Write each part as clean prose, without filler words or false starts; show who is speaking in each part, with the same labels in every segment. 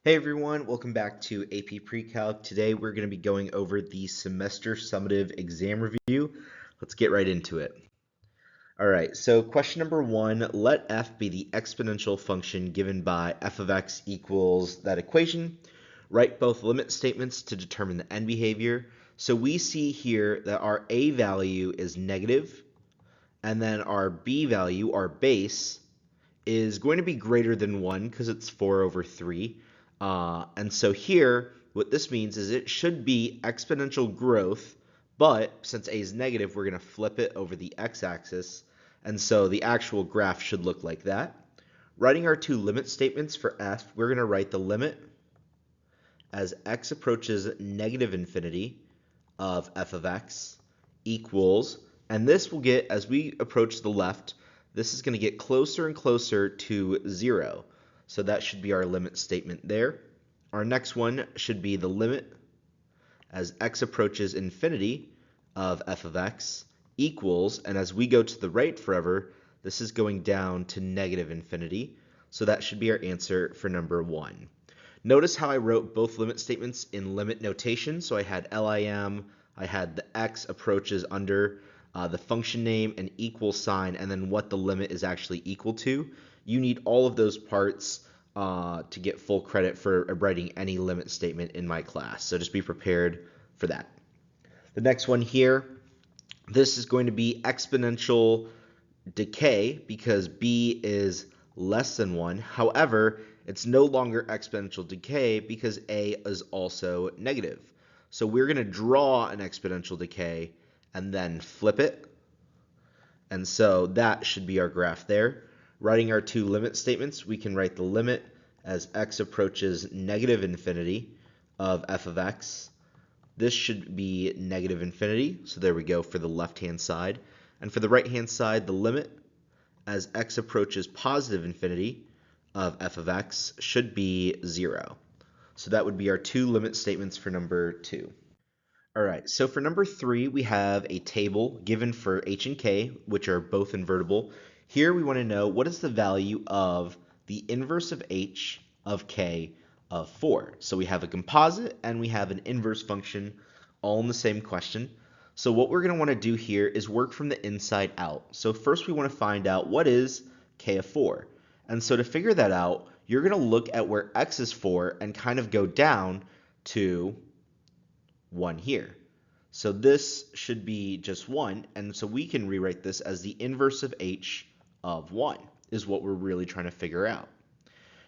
Speaker 1: Hey everyone, welcome back to AP Precalc. Today we're going to be going over the semester summative exam review. Let's get right into it. All right, so question number one, let f be the exponential function given by f of x equals that equation. Write both limit statements to determine the end behavior. So we see here that our a value is negative, and then our b value, our base, is going to be greater than 1 because it's 4 over 3. And so here, what this means is it should be exponential growth, but since a is negative, we're going to flip it over the x-axis, and so the actual graph should look like that. Writing our two limit statements for f, we're going to write the limit as x approaches negative infinity of f of x equals, and this will get, as we approach the left, this is going to get closer and closer to 0. So that should be our limit statement there. Our next one should be the limit as x approaches infinity of f of x equals, and as we go to the right forever, this is going down to negative infinity. So that should be our answer for number 1. Notice how I wrote both limit statements in limit notation. So I had LIM, I had the x approaches under the function name, an equal sign, and then what the limit is actually equal to. You need all of those parts to get full credit for writing any limit statement in my class. So just be prepared for that. The next one here, this is going to be exponential decay because b is less than 1. However, it's no longer exponential decay because a is also negative. So we're going to draw an exponential decay and then flip it. And so that should be our graph there. Writing our two limit statements, we can write the limit as x approaches negative infinity of f of x. This should be negative infinity. So there we go for the left-hand side. And for the right-hand side, the limit as x approaches positive infinity of f of x should be 0. So that would be our two limit statements for number 2. All right, so for number 3, we have a table given for h and k, which are both invertible. Here we want to know what is the value of the inverse of h of k of 4. So we have a composite and we have an inverse function all in the same question. So what we're going to want to do here is work from the inside out. So first we want to find out what is k of 4. And so to figure that out, you're going to look at where x is 4 and kind of go down to 1 here. So this should be just 1, and so we can rewrite this as the inverse of h of 1 is what we're really trying to figure out.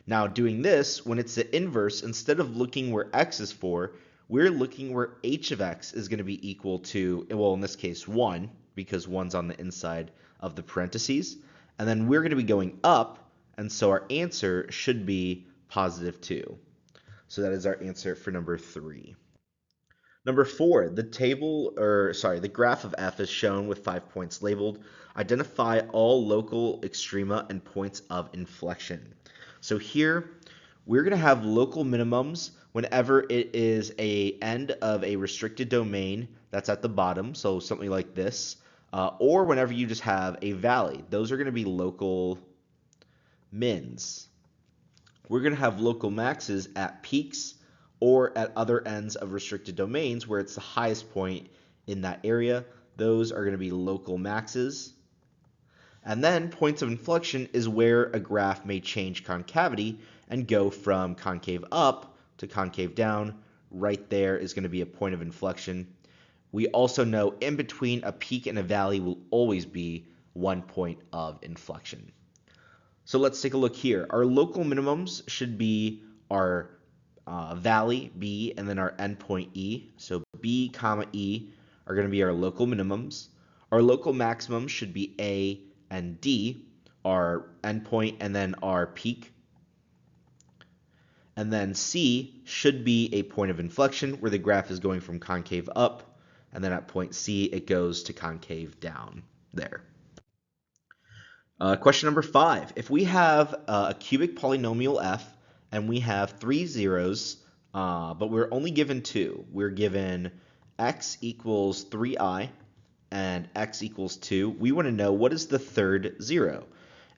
Speaker 1: Now doing this, when it's the inverse, instead of looking where x is 4, we're looking where h of x is going to be equal to, well, in this case 1, because 1's on the inside of the parentheses, and then we're going to be going up, and so our answer should be positive 2. So that is our answer for number 3. Number 4, the graph of f is shown with 5 points labeled. Identify all local extrema and points of inflection. So here, we're going to have local minimums whenever it is an end of a restricted domain that's at the bottom, so something like this, or whenever you just have a valley. Those are going to be local mins. We're going to have local maxes at peaks or at other ends of restricted domains where it's the highest point in that area. Those are going to be local maxes. And then points of inflection is where a graph may change concavity and go from concave up to concave down. Right there is going to be a point of inflection. We also know in between a peak and a valley will always be 1 point of inflection. So let's take a look here. Our local minimums should be our valley, B, and then our endpoint, E. So B, comma, E are going to be our local minimums. Our local maximums should be A and D, our endpoint, and then our peak. And then C should be a point of inflection where the graph is going from concave up, and then at point C it goes to concave down there. Question number 5. If we have a cubic polynomial f and we have 3 zeros, but we're only given 2. We're given x equals 3i and x equals 2. We want to know what is the third 0.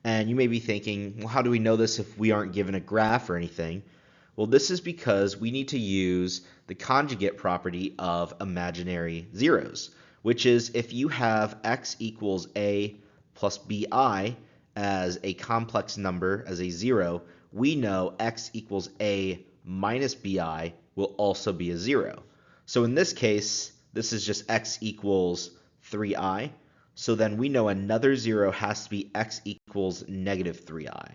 Speaker 1: And you may be thinking, well, how do we know this if we aren't given a graph or anything? Well, this is because we need to use the conjugate property of imaginary zeros, which is if you have x equals a plus bi as a complex number, as a zero, we know x equals a minus bi will also be a zero. So in this case, this is just x equals 3i. So then we know another zero has to be x equals negative 3i.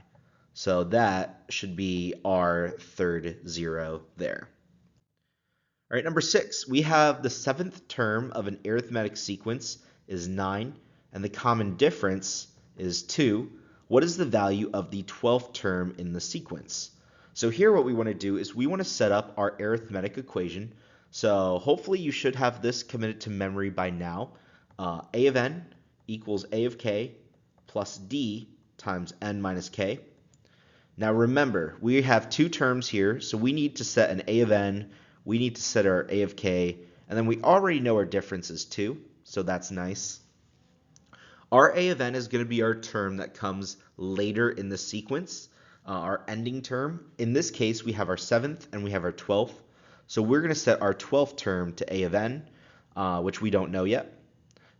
Speaker 1: So that should be our third zero there. All right, number 6, we have the 7th term of an arithmetic sequence is 9, and the common difference is 2. What is the value of the 12th term in the sequence? So here what we want to do is we want to set up our arithmetic equation. So hopefully you should have this committed to memory by now. A of n equals a of k plus d times n minus k. Now remember, we have two terms here, so we need to set an a of n, we need to set our a of k, and then we already know our differences too, so that's nice. Our a of n is going to be our term that comes later in the sequence, our ending term. In this case, we have our 7th and we have our 12th. So we're going to set our 12th term to a of n, which we don't know yet.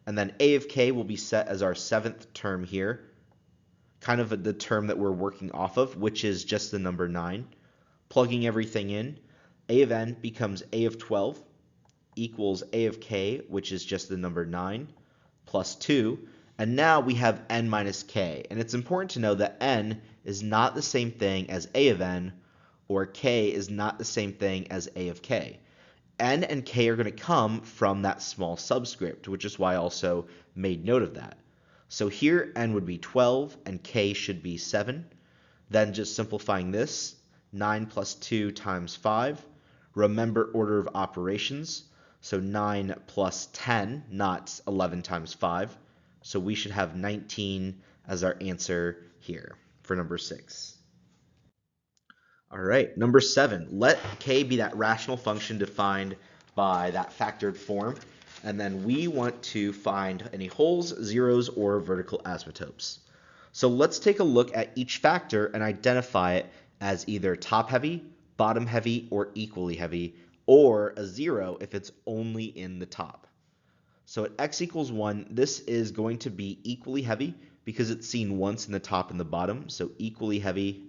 Speaker 1: And then a of k will be set as our 7th term here, kind of the term that we're working off of, which is just the number 9. Plugging everything in, a of n becomes a of 12 equals a of k, which is just the number 9, plus 2. And now we have n minus k. And it's important to know that n is not the same thing as a of n, or k is not the same thing as a of k. N and k are going to come from that small subscript, which is why I also made note of that. So here n would be 12 and k should be 7. Then just simplifying this, 9 plus 2 times 5. Remember order of operations. So 9 plus 10, not 11 times 5. So we should have 19 as our answer here for number 6. All right, number 7, let k be that rational function defined by that factored form. And then we want to find any wholes, zeros, or vertical asymptotes. So let's take a look at each factor and identify it as either top heavy, bottom heavy, or equally heavy, or a zero if it's only in the top. So at x equals 1, this is going to be equally heavy because it's seen once in the top and the bottom, so equally heavy.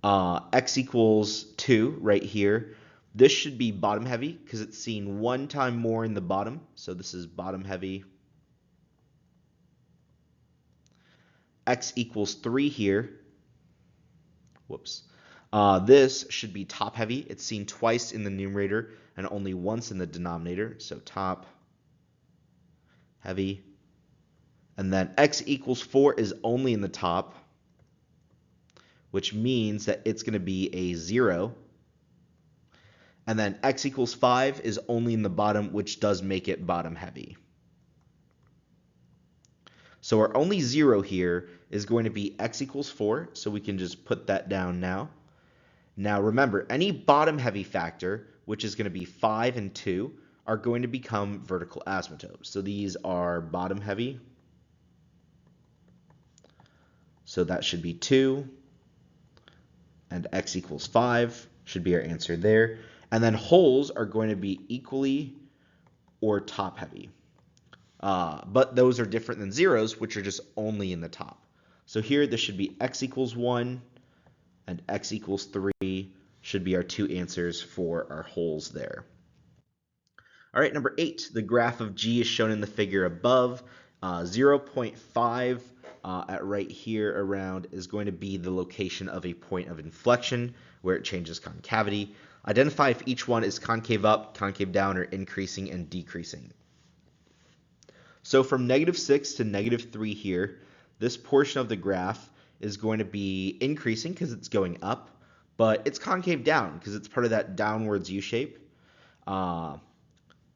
Speaker 1: X equals 2 right here. This should be bottom heavy because it's seen one time more in the bottom, so this is bottom heavy. X equals 3 here. Whoops. This should be top heavy. It's seen twice in the numerator and only once in the denominator, so top heavy. And then x equals 4 is only in the top, which means that it's going to be a 0. And then x equals 5 is only in the bottom, which does make it bottom heavy. So our only 0 here is going to be x equals 4, so we can just put that down now. Now remember, any bottom heavy factor, which is going to be 5 and 2, are going to become vertical asymptotes. So these are bottom heavy. So that should be 2. And x equals 5 should be our answer there. And then wholes are going to be equally or top heavy. But those are different than zeros, which are just only in the top. So here this should be x equals 1 and x equals 3 should be our two answers for our wholes there. All right, number 8, the graph of g is shown in the figure above. 0.5 at right here around is going to be the location of a point of inflection where it changes concavity. Identify if each one is concave up, concave down, or increasing and decreasing. So from -6 to -3 here, this portion of the graph is going to be increasing because it's going up, but it's concave down because it's part of that downwards U-shape.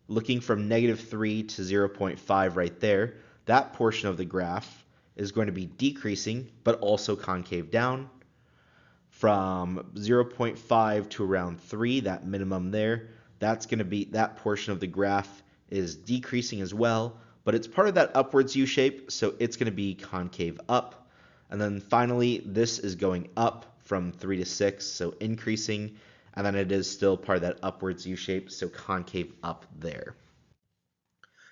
Speaker 1: Looking from -3 to 0.5 right there, that portion of the graph is going to be decreasing, but also concave down. From 0.5 to around 3, that minimum there, that's going to be, that portion of the graph is decreasing as well, but it's part of that upwards U shape, so it's going to be concave up. And then finally, this is going up from 3 to 6, so increasing, and then it is still part of that upwards U shape, so concave up there.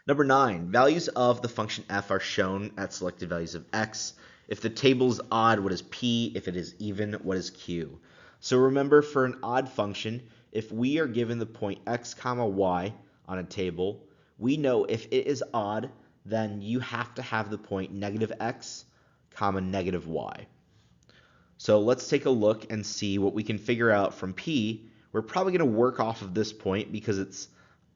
Speaker 1: Number 9, values of the function f are shown at selected values of x. If the table is odd, what is p? If it is even, what is q? So remember, for an odd function, if we are given the point x comma y on a table, we know if it is odd, then you have to have the point negative x comma negative y. So let's take a look and see what we can figure out from p. We're probably going to work off of this point because it's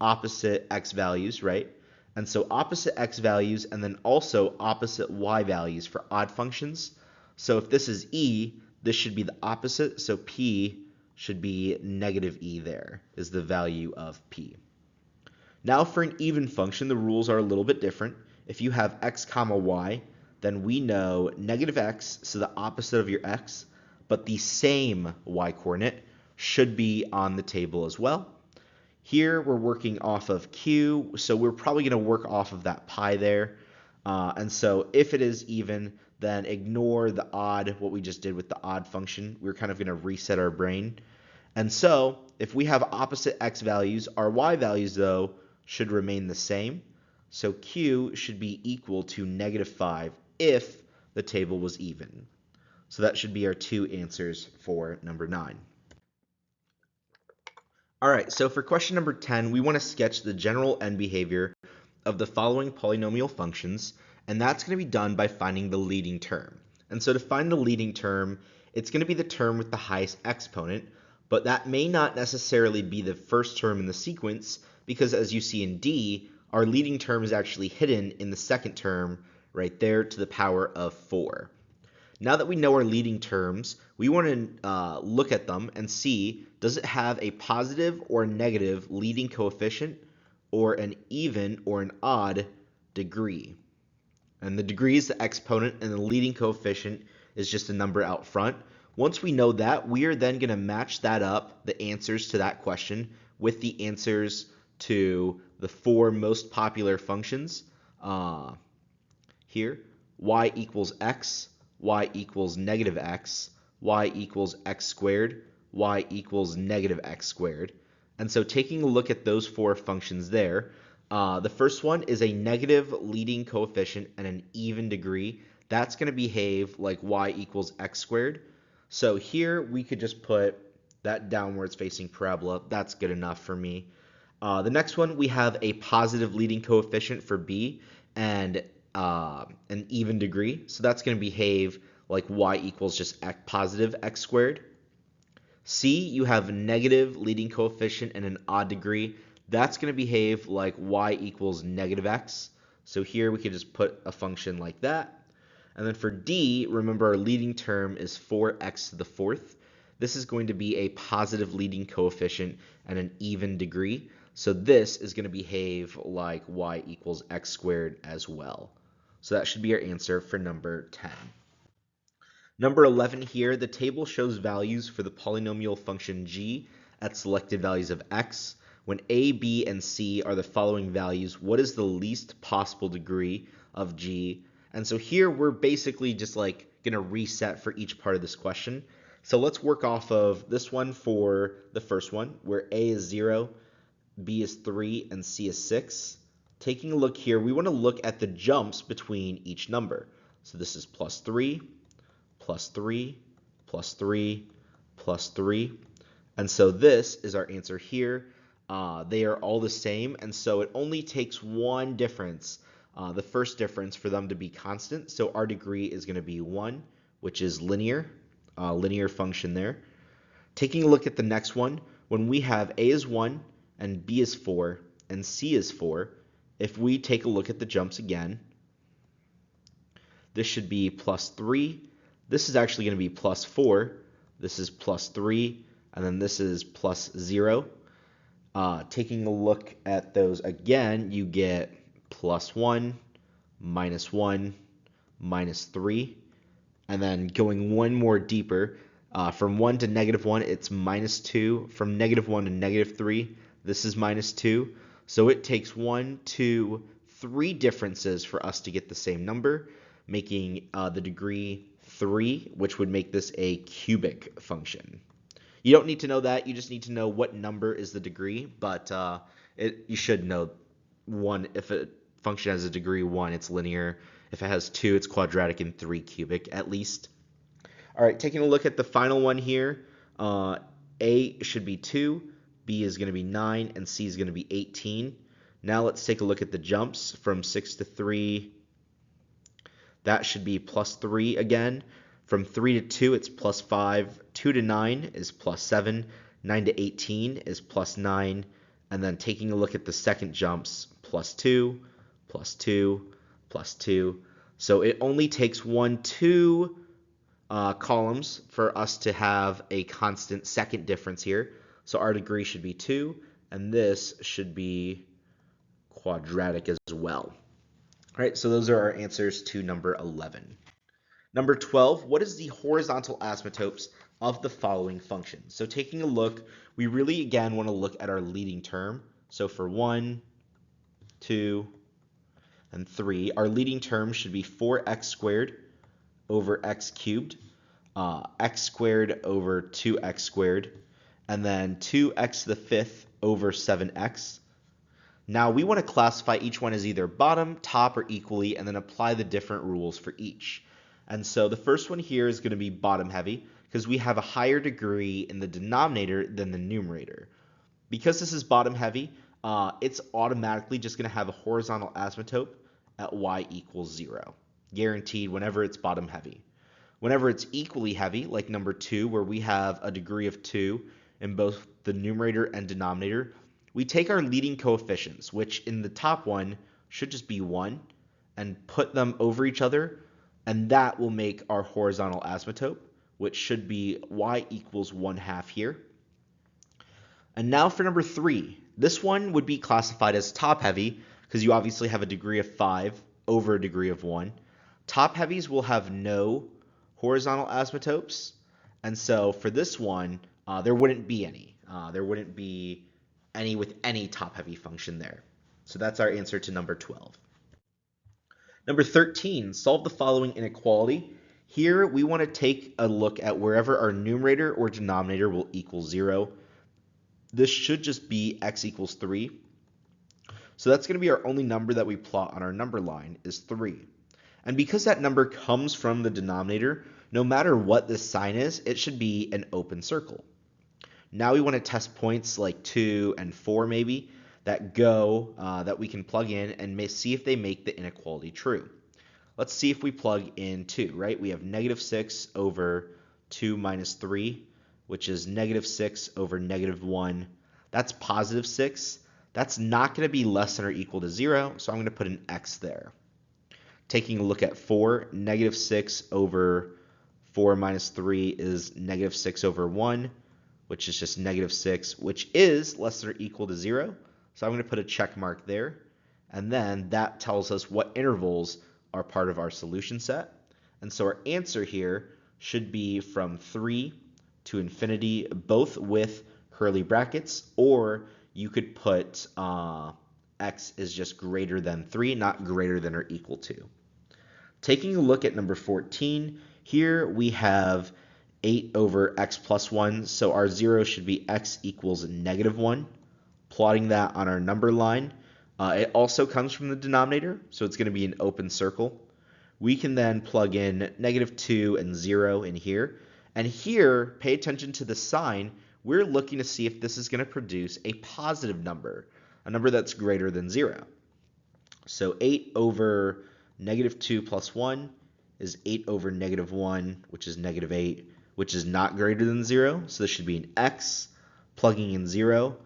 Speaker 1: opposite x values, right? And so opposite x values and then also opposite y values for odd functions. So if this is e, this should be the opposite, so p should be negative e there, is the value of p. Now for an even function, the rules are a little bit different. If you have x comma y, then we know negative x, so the opposite of your x, but the same y coordinate should be on the table as well. Here we're working off of q, so we're probably going to work off of that pi there. And so if it is even, then ignore the odd, what we just did with the odd function. We're kind of going to reset our brain. And so if we have opposite x values, our y values, though, should remain the same. So q should be equal to negative 5 if the table was even. So that should be our two answers for number 9. All right, so for question number 10, we want to sketch the general end behavior of the following polynomial functions, and that's going to be done by finding the leading term. And so to find the leading term, it's going to be the term with the highest exponent, but that may not necessarily be the first term in the sequence, because as you see in D, our leading term is actually hidden in the second term right there to the power of 4. Now that we know our leading terms, we want to look at them and see, does it have a positive or negative leading coefficient, or an even or an odd degree? And the degree is the exponent, and the leading coefficient is just a number out front. Once we know that, we are then going to match that up, the answers to that question, with the answers to the 4 most popular functions here. Y equals x, y equals negative x, y equals x squared, y equals negative x squared. And so taking a look at those 4 functions there, the first one is a negative leading coefficient and an even degree. That's going to behave like y equals x squared. So here we could just put that downwards facing parabola. That's good enough for me. The next one, we have a positive leading coefficient for b and an even degree. So that's going to behave like y equals just positive x squared. C, you have a negative leading coefficient and an odd degree. That's going to behave like y equals negative x. So here we could just put a function like that. And then for D, remember our leading term is 4x to the 4th. This is going to be a positive leading coefficient and an even degree. So this is going to behave like y equals x squared as well. So that should be our answer for number 10. Number 11 here, the table shows values for the polynomial function g at selected values of x. When a, b, and c are the following values, what is the least possible degree of g? And so here we're basically just like going to reset for each part of this question. So let's work off of this one for the first one, where a is 0, b is 3, and c is 6. Taking a look here, we want to look at the jumps between each number. So this is plus 3, plus 3, plus 3, plus 3. And so this is our answer here. They are all the same, and so it only takes one difference, the first difference, for them to be constant. So our degree is going to be 1, which is linear function there. Taking a look at the next one, when we have a is 1, and b is 4, and c is 4, if we take a look at the jumps again, this should be plus 3. This is actually going to be plus 4. This is plus 3, and then this is plus 0. Taking a look at those again, you get plus 1, minus 1, minus 3. And then going one more deeper, from 1 to negative 1, it's minus 2. From negative 1 to negative 3, this is minus 2. So it takes 1, 2, 3 differences for us to get the same number, making the degree 3, which would make this a cubic function. You don't need to know that. You just need to know what number is the degree, but you should know 1. If a function has a degree 1, it's linear. If it has 2, it's quadratic, and 3 cubic at least. All right, taking a look at the final one here, A should be 2, B is going to be 9, and C is going to be 18. Now let's take a look at the jumps from 6 to 3. That should be plus 3 again. From 3 to 2, it's plus 5. 2 to 9 is plus 7. 9 to 18 is plus 9. And then taking a look at the second jumps, plus 2, plus 2, plus 2. So it only takes 2 columns for us to have a constant second difference here. So our degree should be 2, and this should be quadratic as well. All right, so those are our answers to number 11. Number 12, what is the horizontal asymptotes of the following function? So taking a look, we really, again, want to look at our leading term. So for 1, 2, and 3, our leading term should be 4x squared over x cubed, x squared over 2x squared, and then 2x to the 5th over 7x. Now we want to classify each one as either bottom, top, or equally, and then apply the different rules for each. And so the first one here is going to be bottom heavy because we have a higher degree in the denominator than the numerator. Because this is bottom heavy, it's automatically just going to have a horizontal asymptote at y equals 0, guaranteed whenever it's bottom heavy. Whenever it's equally heavy, like number 2, where we have a degree of 2 in both the numerator and denominator, we take our leading coefficients, which in the top one should just be 1, and put them over each other, and that will make our horizontal asymptote, which should be y equals 1/2 here. And now for number 3, this one would be classified as top heavy because you obviously have a degree of 5 over a degree of 1. Top heavies will have no horizontal asymptotes, and so for this one, there wouldn't be any. There wouldn't be any with any top heavy function there. So that's our answer to number 12. Number 13, solve the following inequality. Here we want to take a look at wherever our numerator or denominator will equal 0. This should just be x equals 3. So that's going to be our only number that we plot on our number line is 3. And because that number comes from the denominator, no matter what this sign is, it should be an open circle. Now we want to test points like 2 and 4 maybe that we can plug in and see if they make the inequality true. Let's see if we plug in 2, right? We have negative 6 over 2 minus 3, which is negative 6 over negative 1. That's positive 6. That's not going to be less than or equal to 0, so I'm going to put an x there. Taking a look at 4, negative 6 over 4 minus 3 is negative 6 over 1, which is just negative 6, which is less than or equal to 0. So I'm going to put a check mark there. And then that tells us what intervals are part of our solution set. And so our answer here should be from 3 to infinity, both with curly brackets, or you could put x is just greater than 3, not greater than or equal to. Taking a look at number 14, here we have 8 over x plus 1, so our 0 should be x equals negative 1. Plotting that on our number line, it also comes from the denominator, so it's going to be an open circle. We can then plug in negative 2 and 0 in here, and here, pay attention to the sign. We're looking to see if this is going to produce a positive number, a number that's greater than 0. So 8 over negative 2 plus 1 is 8 over negative 1, which is negative 8, which is not greater than 0. So this should be an x. Plugging in 0,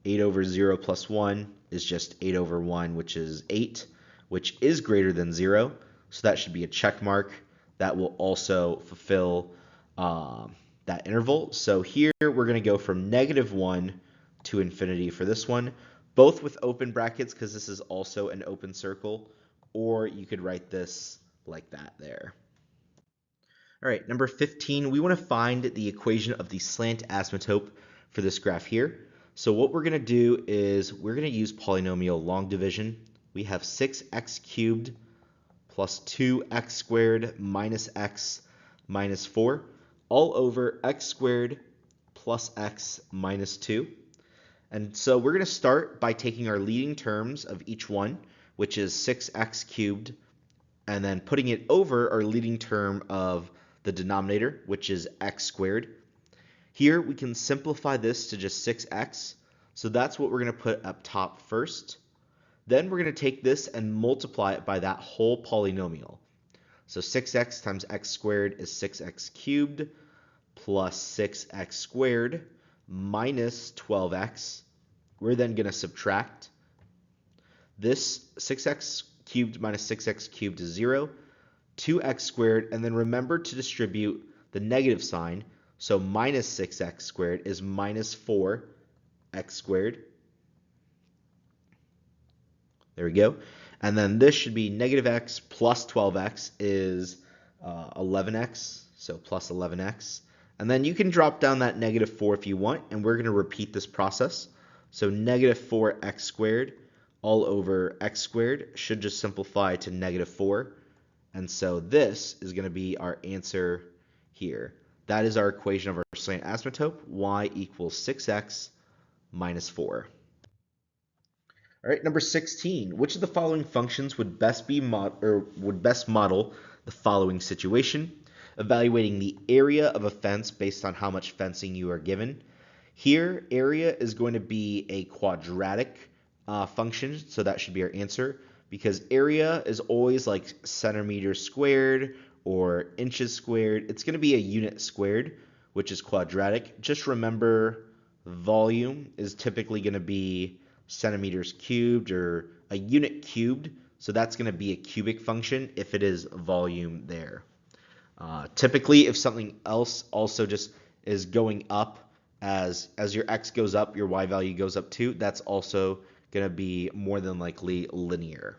Speaker 1: 8 over 0 plus 1 is just 8 over 1, which is 8, which is greater than 0. So that should be a check mark. That will also fulfill that interval. So here we're going to go from negative 1 to infinity for this one, both with open brackets because this is also an open circle, or you could write this like that there. All right, number 15, we want to find the equation of the slant asymptote for this graph here. So what we're going to do is we're going to use polynomial long division. We have 6x cubed plus 2x squared minus x. minus 4 all over x squared plus x minus 2. And so we're going to start by taking our leading terms of each one, which is 6x cubed, and then putting it over our leading term of the denominator, which is x squared. Here we can simplify this to just 6x, so that's what we're going to put up top first. Then we're going to take this and multiply it by that whole polynomial. So 6x times x squared is 6x cubed plus 6x squared minus 12x. We're then going to subtract. This 6x cubed minus 6x cubed is 0, 2x squared, and then remember to distribute the negative sign. So minus 6x squared is minus 4x squared. There we go. And then this should be negative x plus 12x is 11x, so plus 11x. And then you can drop down that negative 4 if you want, and we're going to repeat this process. So negative 4x squared all over x squared should just simplify to negative 4. And so this is going to be our answer here. That is our equation of our slant asymptote, y equals 6x minus 4. All right, number 16. Which of the following functions would best model the following situation? Evaluating the area of a fence based on how much fencing you are given. Here, area is going to be a quadratic function, so that should be our answer, because area is always like centimeters squared or inches squared. It's going to be a unit squared, which is quadratic. Just remember, volume is typically going to be centimeters cubed or a unit cubed, so that's going to be a cubic function if it is volume there. Typically, if something else also just is going up as your x goes up, your y value goes up too, that's also going to be more than likely linear.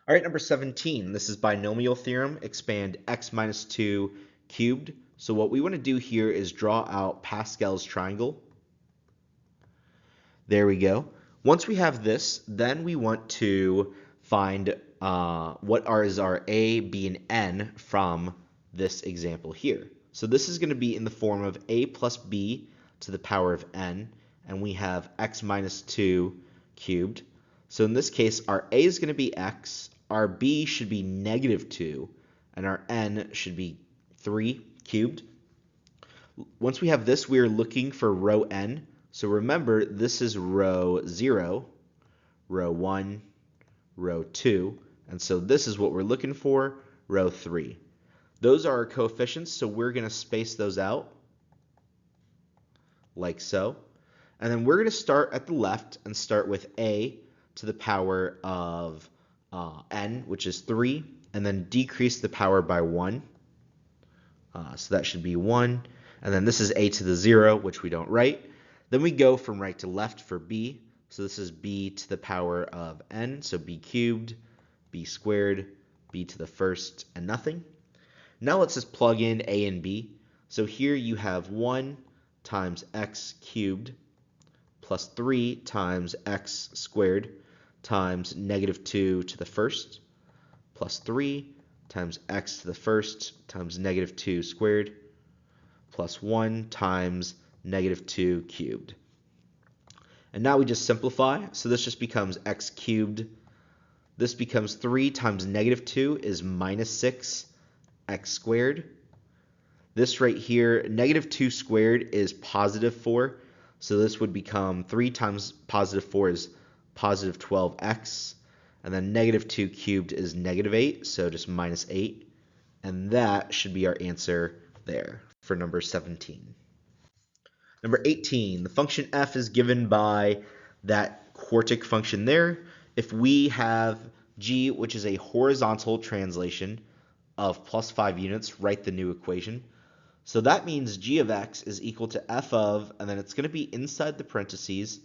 Speaker 1: All right, number 17. This is binomial theorem. Expand x minus 2 cubed. So what we want to do here is draw out Pascal's triangle. There we go. Once we have this, then we want to find what is our a, b, and n from this example here. So this is going to be in the form of a plus b to the power of n, and we have x minus 2 cubed. So in this case, our a is going to be x, our b should be negative 2, and our n should be 3 cubed. Once we have this, we are looking for row n. So remember, this is row 0, row 1, row 2, and so this is what we're looking for, row 3. Those are our coefficients, so we're going to space those out like so. And then we're going to start at the left and start with a to the power of n, which is 3, and then decrease the power by 1. So that should be 1. And then this is a to the 0, which we don't write. Then we go from right to left for b. So this is b to the power of n, so b cubed, b squared, b to the first, and nothing. Now let's just plug in a and b. So here you have 1 times x cubed plus 3 times x squared times negative 2 to the first plus 3 times x to the first times negative 2 squared plus 1 times negative 2 cubed. And now we just simplify. So this just becomes x cubed. This becomes 3 times negative 2 is minus 6 x squared. This right here, negative 2 squared is positive 4. So this would become 3 times positive 4 is positive 12x. And then negative 2 cubed is negative 8, so just minus 8. And that should be our answer there for number 17. Number 18, the function f is given by that quartic function there. If we have g, which is a horizontal translation of plus 5 units, write the new equation. So that means g of x is equal to f of, and then it's going to be inside the parentheses,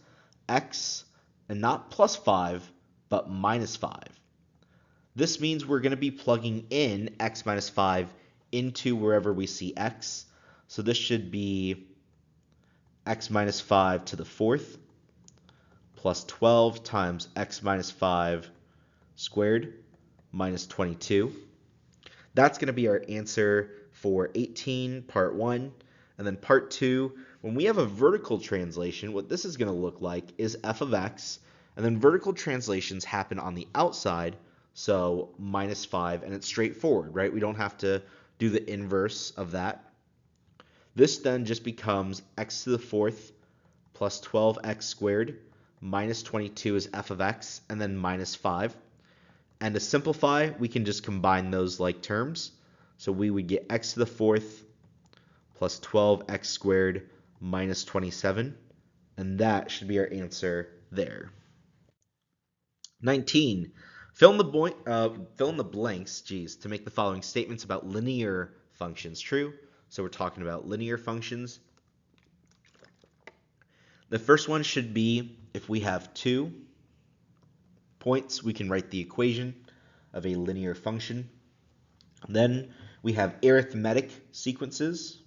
Speaker 1: x, and not plus 5, but minus 5. This means we're going to be plugging in x minus 5 into wherever we see x. So this should be x minus 5 to the 4th plus 12 times x minus 5 squared minus 22. That's going to be our answer for 18, part 1, and then part 2. When we have a vertical translation, what this is going to look like is f of x, and then vertical translations happen on the outside, so minus 5, and it's straightforward, right? We don't have to do the inverse of that. This then just becomes x to the 4th plus 12x squared minus 22 is f of x, and then minus 5. And to simplify, we can just combine those like terms. So we would get x to the 4th plus 12x squared minus 27. And that should be our answer there. 19. Fill in the blanks, to make the following statements about linear functions true. So we're talking about linear functions. The first one should be if we have 2 points, we can write the equation of a linear function. Then we have arithmetic sequences.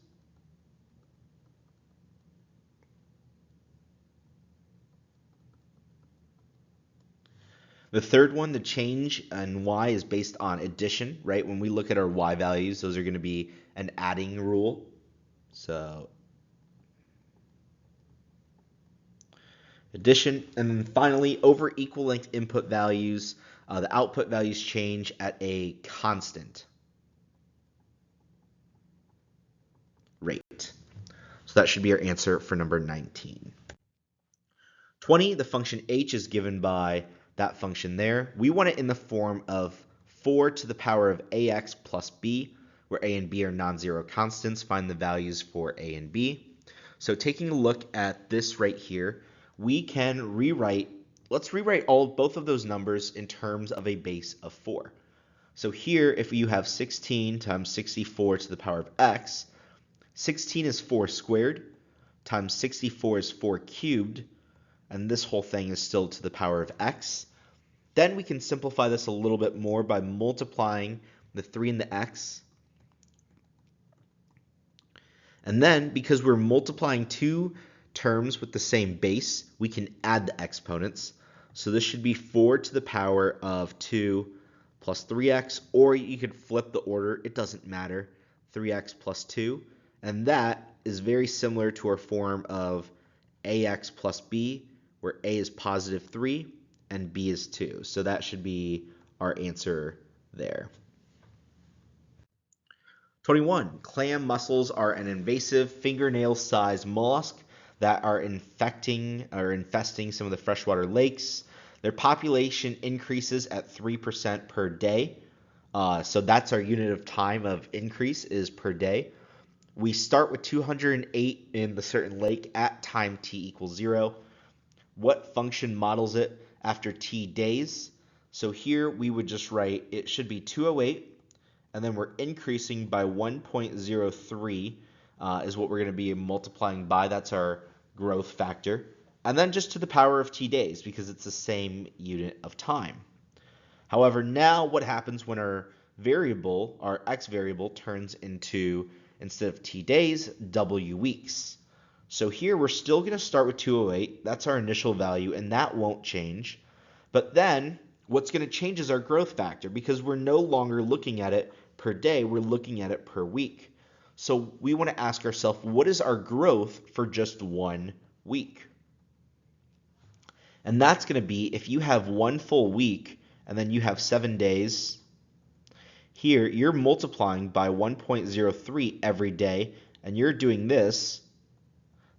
Speaker 1: The third one, the change in y is based on addition, right? When we look at our y values, those are going to be an adding rule. So addition, and then finally, over equal length input values, the output values change at a constant rate. So that should be our answer for number 19. 20, the function h is given by that function there. We want it in the form of 4 to the power of ax plus b, where a and b are non-zero constants. Find the values for a and b. So taking a look at this right here, we can rewrite, let's rewrite both of those numbers in terms of a base of 4. So here, if you have 16 times 64 to the power of x, 16 is 4 squared, times 64 is 4 cubed, and this whole thing is still to the power of x. Then we can simplify this a little bit more by multiplying the 3 and the x. And then, because we're multiplying 2 terms with the same base, we can add the exponents. So this should be 4 to the power of 2 plus 3x, or you could flip the order, it doesn't matter, 3x plus 2. And that is very similar to our form of ax plus b, where a is positive 3 and b is 2. So that should be our answer there. 21. Clam mussels are an invasive fingernail-sized mollusk that are infesting some of the freshwater lakes. Their population increases at 3% per day. So that's our unit of time of increase is per day. We start with 208 in the certain lake at time t equals 0. What function models it after t days? So here we would just write it should be 208, and then we're increasing by 1.03 is what we're going to be multiplying by. That's our growth factor. And then just to the power of t days, because it's the same unit of time. However, now what happens when our variable, our x variable, turns into, instead of t days, w weeks? So here we're still going to start with 208. That's our initial value, and that won't change. But then what's going to change is our growth factor, because we're no longer looking at it per day, we're looking at it per week. So we want to ask ourselves, what is our growth for just 1 week? And that's going to be, if you have 1 full week and then you have 7 days, here you're multiplying by 1.03 every day, and you're doing this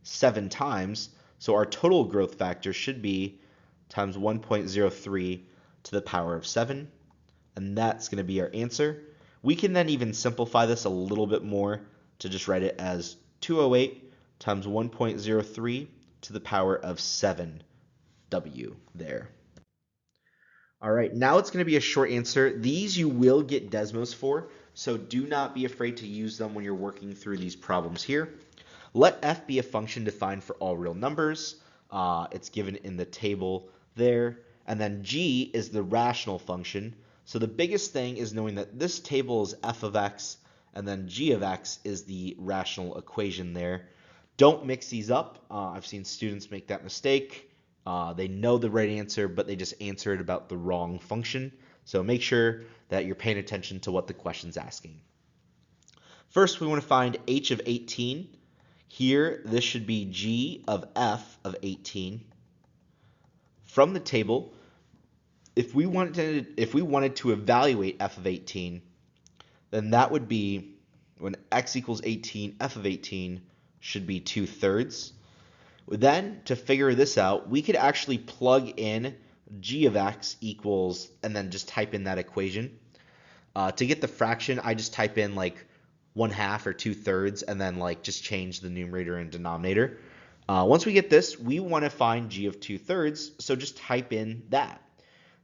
Speaker 1: 7 times. So our total growth factor should be times 1.03 to the power of 7, and that's going to be our answer. We can then even simplify this a little bit more to just write it as 208 times 1.03 to the power of 7w there. All right, now it's going to be a short answer. These you will get Desmos for, so do not be afraid to use them when you're working through these problems here. Let f be a function defined for all real numbers. It's given in the table there. And then g is the rational function. So the biggest thing is knowing that this table is f of x, and then g of x is the rational equation there. Don't mix these up. I've seen students make that mistake. They know the right answer, but they just answer it about the wrong function. So make sure that you're paying attention to what the question's asking. First, we want to find h of 18. Here, this should be g of f of 18. From the table, if we wanted to evaluate f of 18, then that would be when x equals 18, f of 18 should be 2/3. Then, to figure this out, we could actually plug in g of x equals, and then just type in that equation. To get the fraction, I just type in like 1/2 or 2/3, and then like just change the numerator and denominator. Once we get this, we want to find g of 2/3, so just type in that.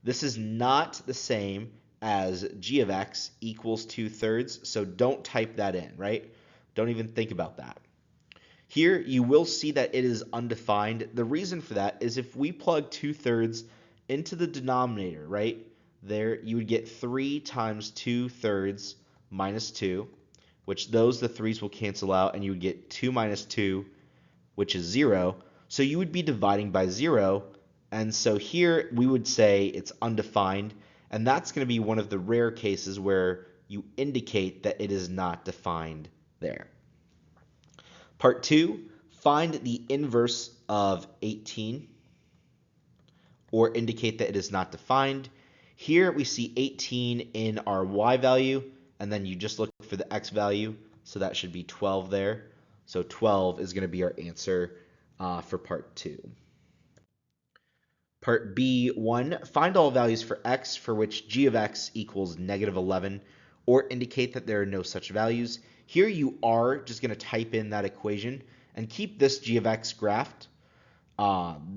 Speaker 1: This is not the same as g of x equals 2/3, so don't type that in, right? Don't even think about that. Here, you will see that it is undefined. The reason for that is if we plug 2/3 into the denominator, right, there, you would get 3 times 2/3 minus 2, which the 3's will cancel out, and you would get 2 minus 2, which is 0. So you would be dividing by 0, and so here we would say it's undefined, and that's going to be one of the rare cases where you indicate that it is not defined there. Part 2, find the inverse of 18, or indicate that it is not defined. Here we see 18 in our y value, and then you just look for the x value, so that should be 12 there. So 12 is going to be our answer for part 2. Part B1, find all values for x for which g of x equals -11, or indicate that there are no such values. Here you are just going to type in that equation and keep this g of x graphed.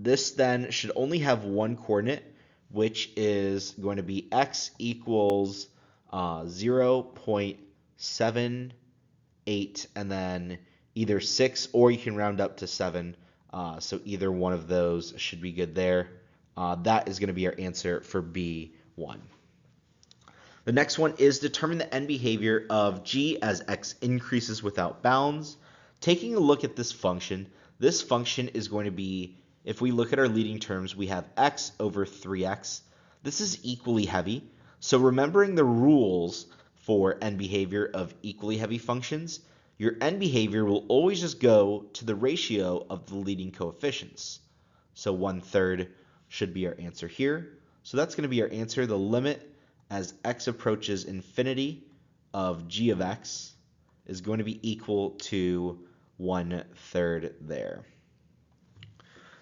Speaker 1: This then should only have one coordinate, which is going to be x equals 0.78, and then either 6, or you can round up to 7. So either one of those should be good there. That is going to be our answer for B1. The next one is determine the end behavior of g as x increases without bounds. Taking a look at this function is going to be, if we look at our leading terms, we have x over 3x. This is equally heavy. So remembering the rules for end behavior of equally heavy functions, your end behavior will always just go to the ratio of the leading coefficients. So 1/3 should be our answer here. So that's going to be our answer. The limit as x approaches infinity of g of x is going to be equal to 1/3 there.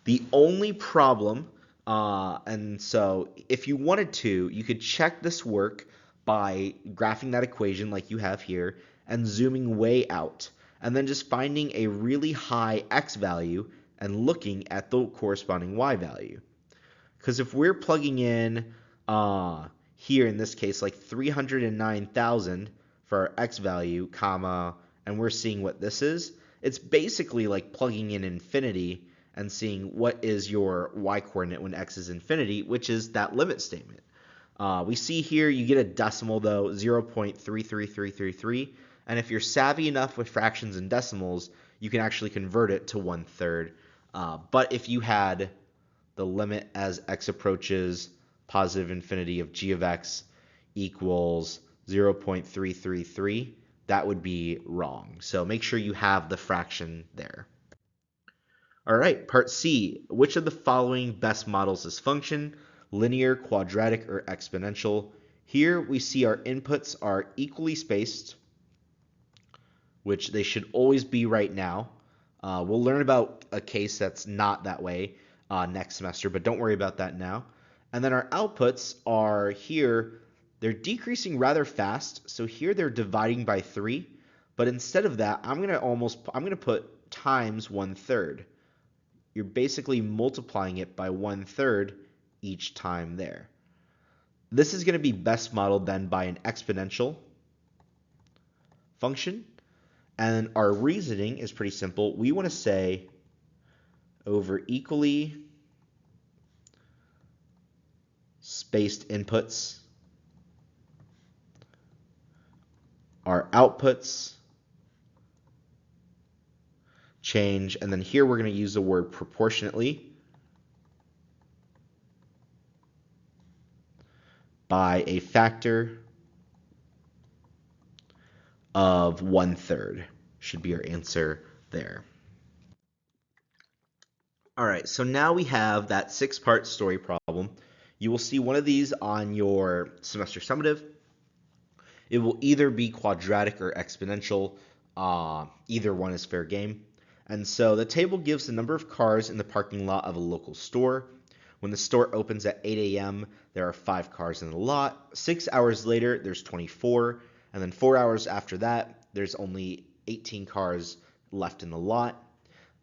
Speaker 1: The only problem, and so if you wanted to, you could check this work by graphing that equation like you have here and zooming way out, and then just finding a really high x value and looking at the corresponding y value. Because if we're plugging in here in this case like 309,000 for our x value, comma, and we're seeing what this is, it's basically like plugging in infinity and seeing what is your y coordinate when x is infinity, which is that limit statement. We see here you get a decimal though, 0.33333, and if you're savvy enough with fractions and decimals, you can actually convert it to 1/3. But if you had the limit as x approaches positive infinity of g of x equals 0.333, that would be wrong. So make sure you have the fraction there. All right, part C. Which of the following best models this function? Linear, quadratic, or exponential? Here we see our inputs are equally spaced, which they should always be right now. We'll learn about a case that's not that way next semester, but don't worry about that now. And then our outputs are here, they're decreasing rather fast. So here they're dividing by 3, but instead of that, I'm gonna put times 1/3. You're basically multiplying it by 1/3 each time there. This is going to be best modeled then by an exponential function. And our reasoning is pretty simple. We want to say over equally spaced inputs, our outputs change, and then here we're going to use the word proportionately by a factor of 1/3 should be our answer there. All right, so now we have that 6-part story problem. You will see one of these on your semester summative. It will either be quadratic or exponential. Either one is fair game. And so the table gives the number of cars in the parking lot of a local store. When the store opens at 8 a.m., there are 5 cars in the lot. 6 hours later, there's 24. And then 4 hours after that, there's only 18 cars left in the lot.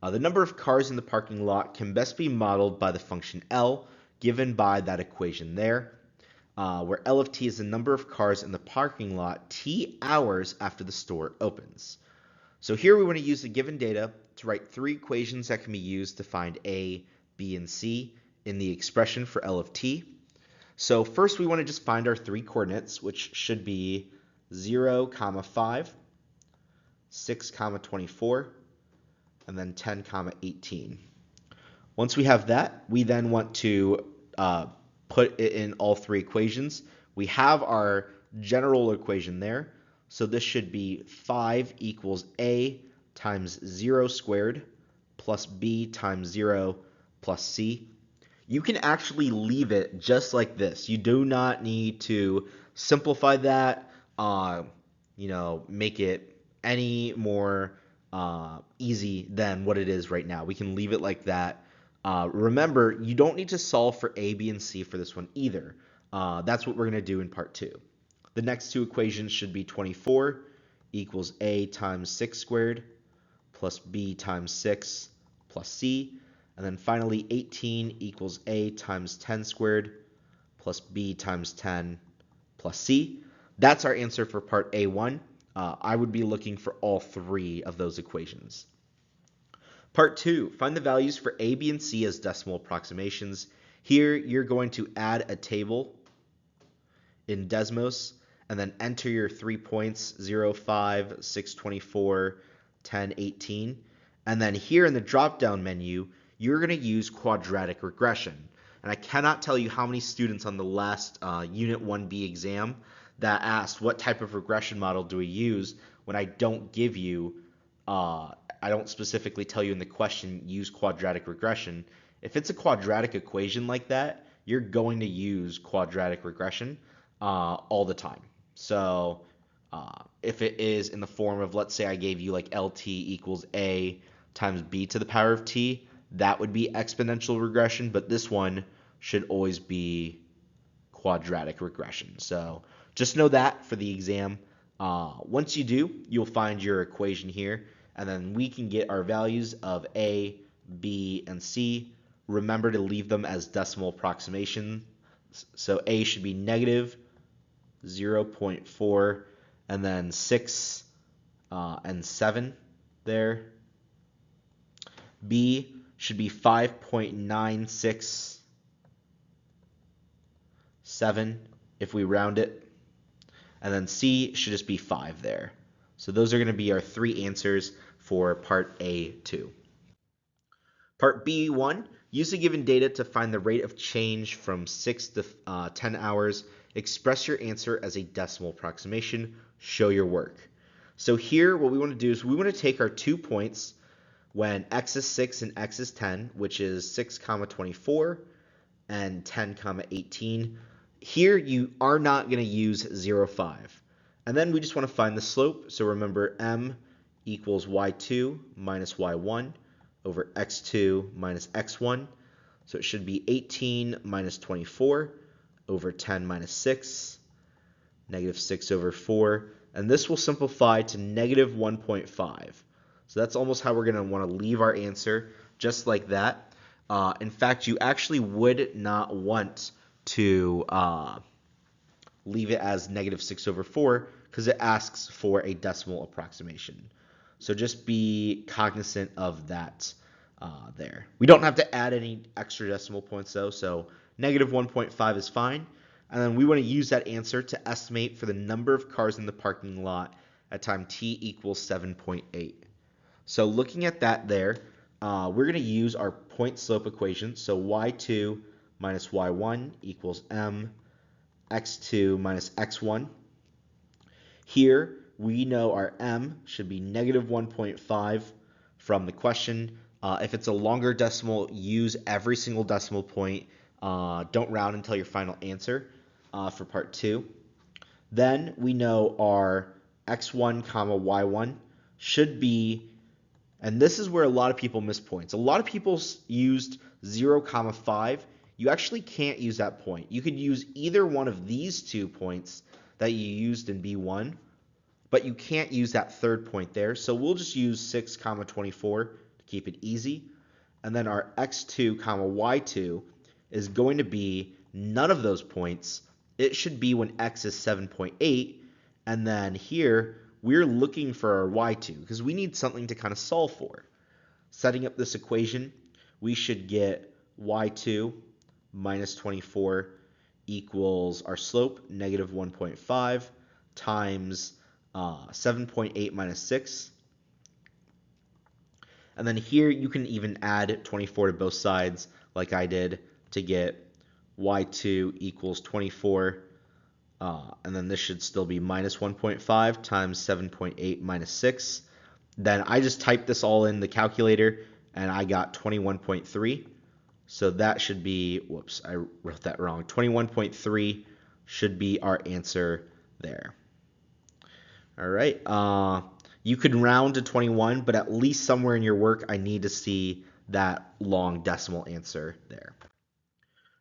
Speaker 1: The number of cars in the parking lot can best be modeled by the function L, given by that equation there, where L of t is the number of cars in the parking lot t hours after the store opens. So here we want to use the given data to write 3 equations that can be used to find A, B, and C in the expression for L of t. So first we want to just find our 3 coordinates, which should be 0, 5, 6, 24, and then 10, 18. Once we have that, we then want to put it in all 3 equations. We have our general equation there. So this should be 5 equals A times 0 squared plus B times 0 plus C. You can actually leave it just like this. You do not need to simplify that, make it any more easy than what it is right now. We can leave it like that. Remember, you don't need to solve for A, B, and C for this one either. That's what we're going to do in part 2. The next 2 equations should be 24 equals A times 6 squared plus B times 6 plus C. And then finally, 18 equals A times 10 squared plus B times 10 plus C. That's our answer for part A1. I would be looking for all 3 of those equations. Part 2, find the values for A, B, and C as decimal approximations. Here, you're going to add a table in Desmos and then enter your 3 points, 0, 5, 6, 24, 10, 18. And then here in the drop-down menu, you're going to use quadratic regression. And I cannot tell you how many students on the last Unit 1B exam that asked what type of regression model do we use when I don't give you, I don't specifically tell you in the question, use quadratic regression. If it's a quadratic equation like that, you're going to use quadratic regression all the time. So if it is in the form of, let's say I gave you like LT equals A times B to the power of T, that would be exponential regression, but this one should always be quadratic regression. So just know that for the exam. Once you do, you'll find your equation here, and then we can get our values of A, B, and C. Remember to leave them as decimal approximation. So A should be negative 0.4, and then 6 and 7 there. B should be 5.967 if we round it. And then C should just be 5 there. So those are going to be our 3 answers for part A2. Part B1, use the given data to find the rate of change from 6 to 10 hours. Express your answer as a decimal approximation. Show your work. So here what we want to do is we want to take our 2 points when x is 6 and x is 10, which is 6, 24 and 10, 18. Here you are not going to use 0, 5. And then we just want to find the slope. So remember m equals y2 minus y1 over x2 minus x1. So it should be 18 minus 24 over 10 minus 6, negative 6 over 4. And this will simplify to negative 1.5. So that's almost how we're going to want to leave our answer, just like that. In fact, you actually would not want to leave it as negative 6 over 4 because it asks for a decimal approximation. So just be cognizant of that there. We don't have to add any extra decimal points though, so negative 1.5 is fine. And then we want to use that answer to estimate for the number of cars in the parking lot at time t equals 7.8. So looking at that there, we're going to use our point slope equation. So y2 minus y1 equals m x2 minus x1. Here we know our m should be negative 1.5 from the question. If it's a longer decimal, use every single decimal point. Don't round until your final answer for part 2. Then we know our x1 comma y1 should be, and this is where a lot of people miss points. A lot of people used 0 comma 5. You actually can't use that point. You could use either one of these 2 points that you used in B1, but you can't use that third point there. So we'll just use 6 comma 24 to keep it easy. And then our x2 comma y2 is going to be none of those points. It should be when x is 7.8, and then here we're looking for our y2 because we need something to kind of solve for. Setting up this equation, we should get y2 minus 24 equals our slope, negative 1.5, times 7.8 minus 6. And then here you can even add 24 to both sides like I did to get y2 equals 24, and then this should still be minus 1.5 times 7.8 minus 6. Then I just typed this all in the calculator, and I got 21.3. So that should be, whoops, I wrote that wrong. 21.3 should be our answer there. All right. You could round to 21, but at least somewhere in your work, I need to see that long decimal answer there.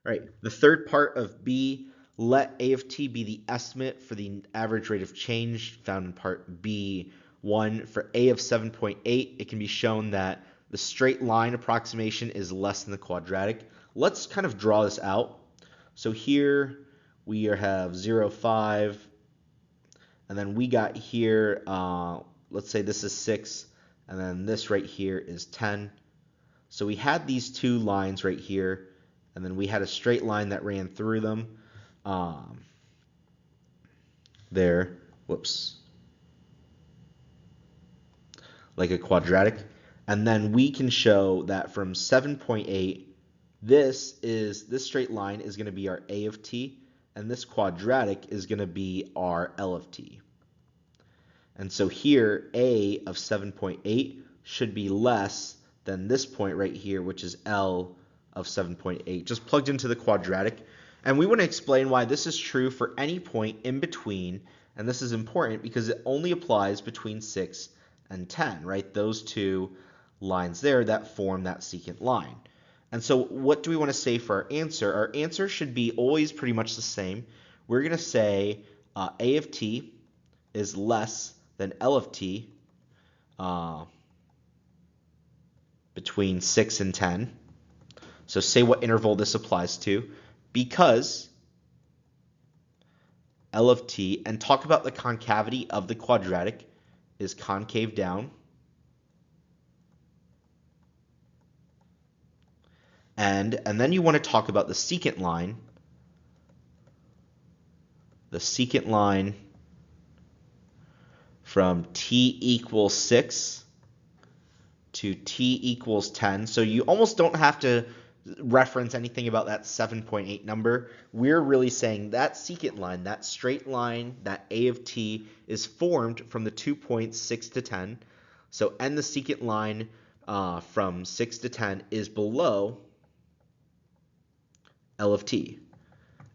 Speaker 1: All right, the third part of B, let A of t be the estimate for the average rate of change found in part B1. For A of 7.8, it can be shown that the straight line approximation is less than the quadratic. Let's kind of draw this out. So here we have 0, 5, and then we got here, let's say this is 6, and then this right here is 10. So we had these 2 lines right here, and then we had a straight line that ran through them there, whoops, like a quadratic. And then we can show that from 7.8, this straight line is going to be our A of t, and this quadratic is going to be our L of t. And so here, A of 7.8 should be less than this point right here, which is L of 7.8, just plugged into the quadratic. And we want to explain why this is true for any point in between, and this is important because it only applies between 6 and 10, right? Those 2 lines there that form that secant line. And so what do we want to say for our answer? Our answer should be always pretty much the same. We're going to say A of t is less than L of t between 6 and 10. So say what interval this applies to, because L of t, and talk about the concavity of the quadratic, is concave down. And then you want to talk about the secant line. The secant line from t equals 6 to t equals 10. So you almost don't have to reference anything about that 7.8 number. We're really saying that secant line, that straight line, that A of t is formed from the 2 points 6 to 10. So and the secant line from 6 to 10 is below L of t.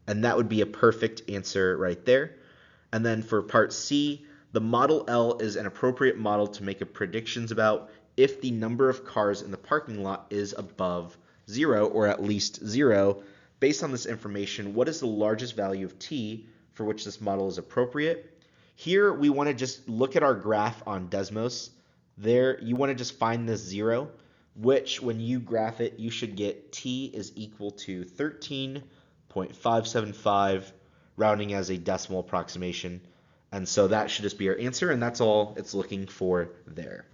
Speaker 1: And that would be a perfect answer right there. And then for part C, the model L is an appropriate model to make predictions about if the number of cars in the parking lot is above 0, or at least 0. Based on this information, what is the largest value of t for which this model is appropriate? Here we want to just look at our graph on Desmos. There you want to just find this 0, which when you graph it, you should get t is equal to 13.575, rounding as a decimal approximation. And so that should just be our answer, and that's all it's looking for there.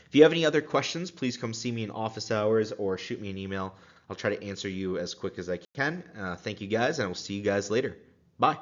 Speaker 1: If you have any other questions, please come see me in office hours or shoot me an email. I'll try to answer you as quick as I can. Thank you guys, and I will see you guys later. Bye.